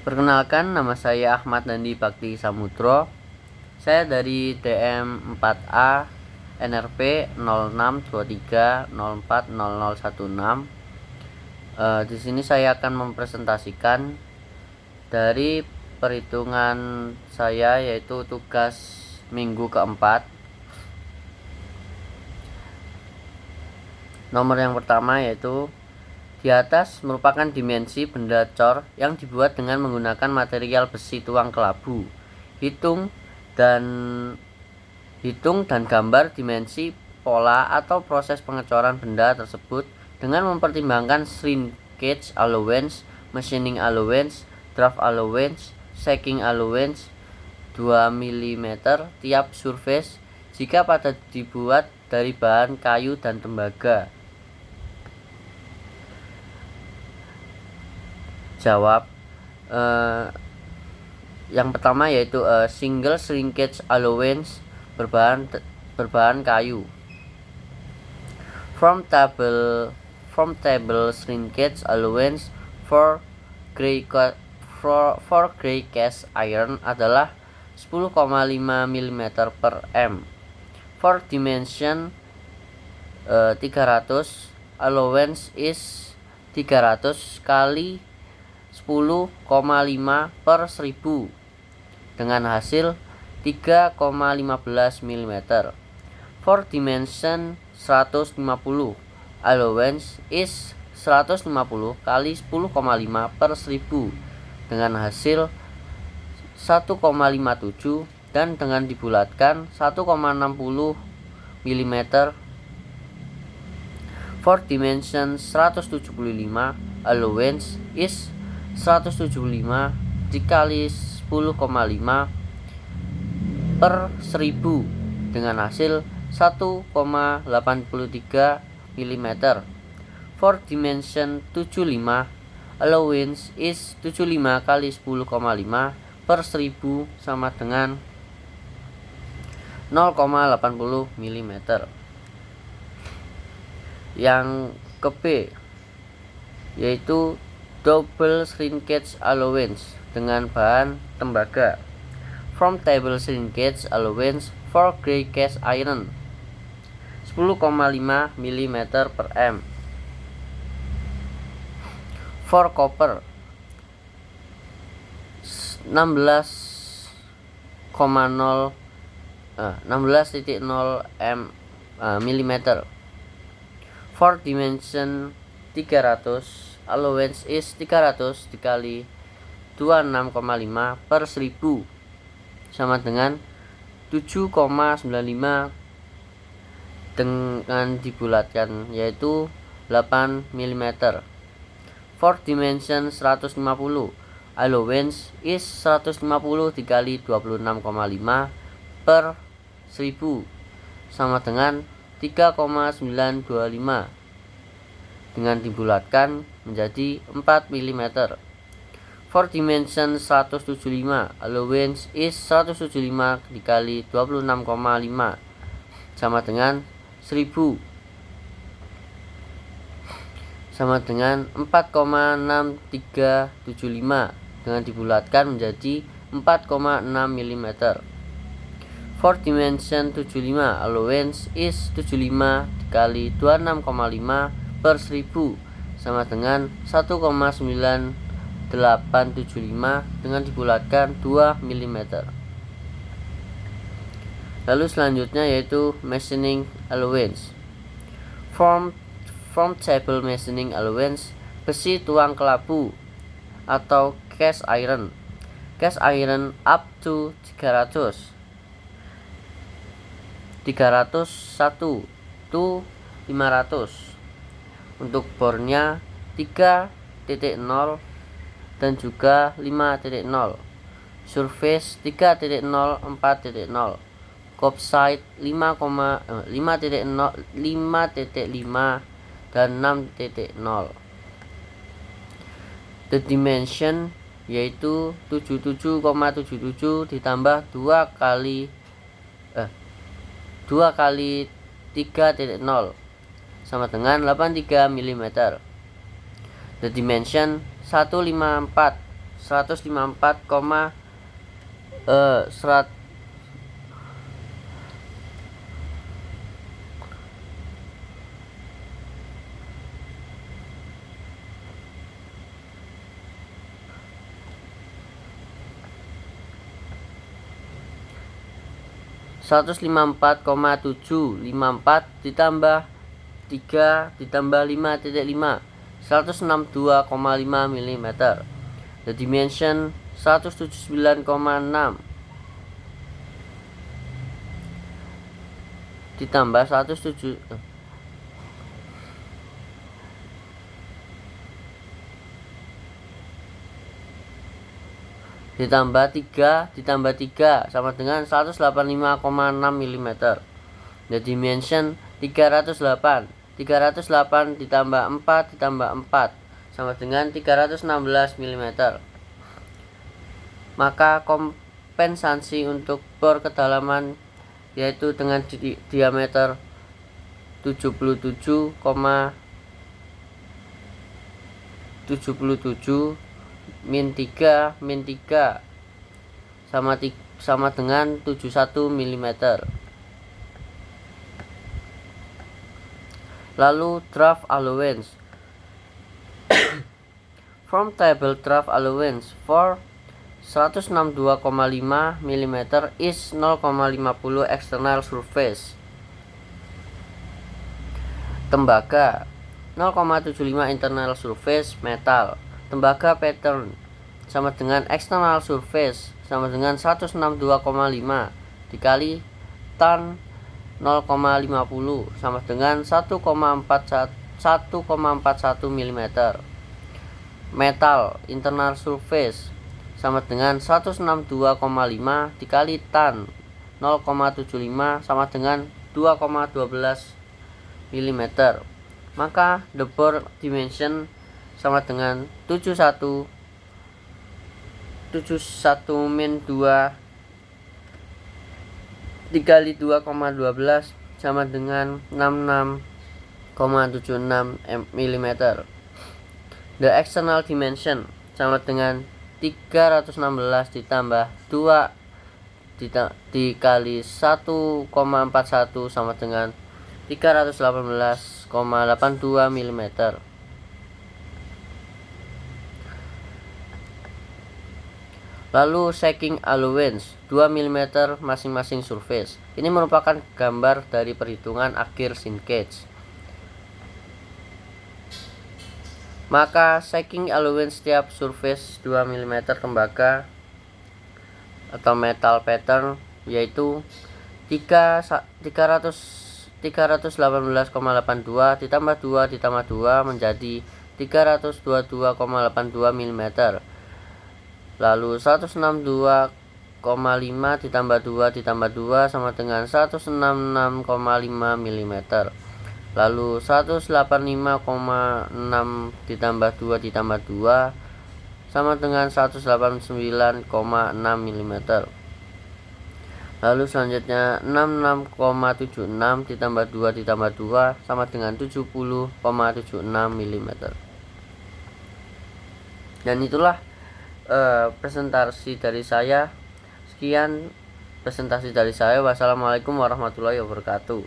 Perkenalkan, nama saya Ahmad Dandi Bakti Samudro. Saya dari DM 4A NRP 0623040016. Di sini saya akan mempresentasikan dari perhitungan saya, yaitu tugas minggu keempat. Nomor yang pertama yaitu di atas merupakan dimensi benda cor yang dibuat dengan menggunakan material besi tuang kelabu. Hitung dan gambar dimensi, pola atau proses pengecoran benda tersebut dengan mempertimbangkan shrinkage allowance, machining allowance, draft allowance, shaking allowance 2 mm tiap surface jika pada dibuat dari bahan kayu dan tembaga. Jawab. Yang pertama yaitu single shrinkage allowance berbahan kayu. From table shrinkage allowance for gray cast iron adalah 10,5 mm per m. For dimension 300, allowance is 300 kali 10,5 per 1000 dengan hasil 3,15 mm. For dimension 150, allowance is 150 kali 10,5 per 1000 dengan hasil 1,57 dan dengan dibulatkan 1,60 mm. For dimension 175, allowance is 175 dikali 10,5 per 1000 dengan hasil 1,83 mm. For dimension 75, allowance is 75 kali 10,5 per 1000 sama dengan 0,80 mm. Yang ke B yaitu double shrinkage allowance dengan bahan tembaga. From table shrinkage allowance for gray cast iron 10,5 mm per m. For copper 16,0 mm. For dimension 300, allowance is 300 dikali 26,5 per 1000 sama dengan 7,95 dengan dibulatkan, yaitu 8 mm. For dimension 150, allowance is 150 dikali 26,5 per 1000 sama dengan 3,925 dengan dibulatkan menjadi 4 mm. For dimension 175, allowance is 175 dikali 26,5 sama dengan 1000 sama dengan 4,6375 dengan dibulatkan menjadi 4,6 mm. For dimension 75, allowance is 75 dikali 26,5 per 1000 sama dengan 1,9875 dengan dibulatkan 2 mm. Lalu selanjutnya yaitu machining allowance. From table machining allowance, besi tuang kelabu atau cast iron up to 301 to 500 untuk bornya 3.0 dan juga 5.0, surface 3.0 4.0, Kopside 5.0 5.5 dan 6.0. The dimension yaitu 77,77 ditambah 2 kali 3.0 sama dengan 83 mm. The dimension 154 154, 154,754 ditambah 3 ditambah 5,5 162,5 mm. The dimension 179,6 ditambah 107 ditambah 3 ditambah 3 sama dengan 185,6 mm. The dimension 308 ditambah 4 ditambah 4 sama dengan 316 mm. Maka kompensasi untuk bor kedalaman yaitu dengan diameter 77,77 min 3 sama dengan 71 mm. Lalu draft allowance. From table draft allowance for 162,5 mm is 0,50 external surface. Tembaga 0,75 internal surface metal. Tembaga pattern sama dengan external surface sama dengan 162,5 dikali tan 0,50 sama dengan 1,41 mm. Metal internal surface sama dengan 162,5 dikali tan 0,75 sama dengan 2,12 mm. Maka the bore dimension sama dengan 71 min 2 dikali 2,12 sama dengan 66,76 mm. The external dimension sama dengan 316 ditambah 2 dikali 1,41 sama dengan 318,82 mm. Lalu shaking allowance 2 mm masing-masing surface. Ini merupakan gambar dari perhitungan akhir sinkage. Maka shaking allowance setiap surface 2 mm tembaga atau metal pattern yaitu 318,82 ditambah 2 ditambah 2 menjadi 322,82 mm. Lalu 162,5 ditambah 2 ditambah 2 sama dengan 166,5 mm. Lalu 185,6 ditambah 2 ditambah 2 sama dengan 189,6 mm. Lalu selanjutnya 66,76 ditambah 2 ditambah 2 sama dengan 70,76 mm. Dan itulah presentasi dari saya. Sekian presentasi dari saya. Wassalamualaikum warahmatullahi wabarakatuh.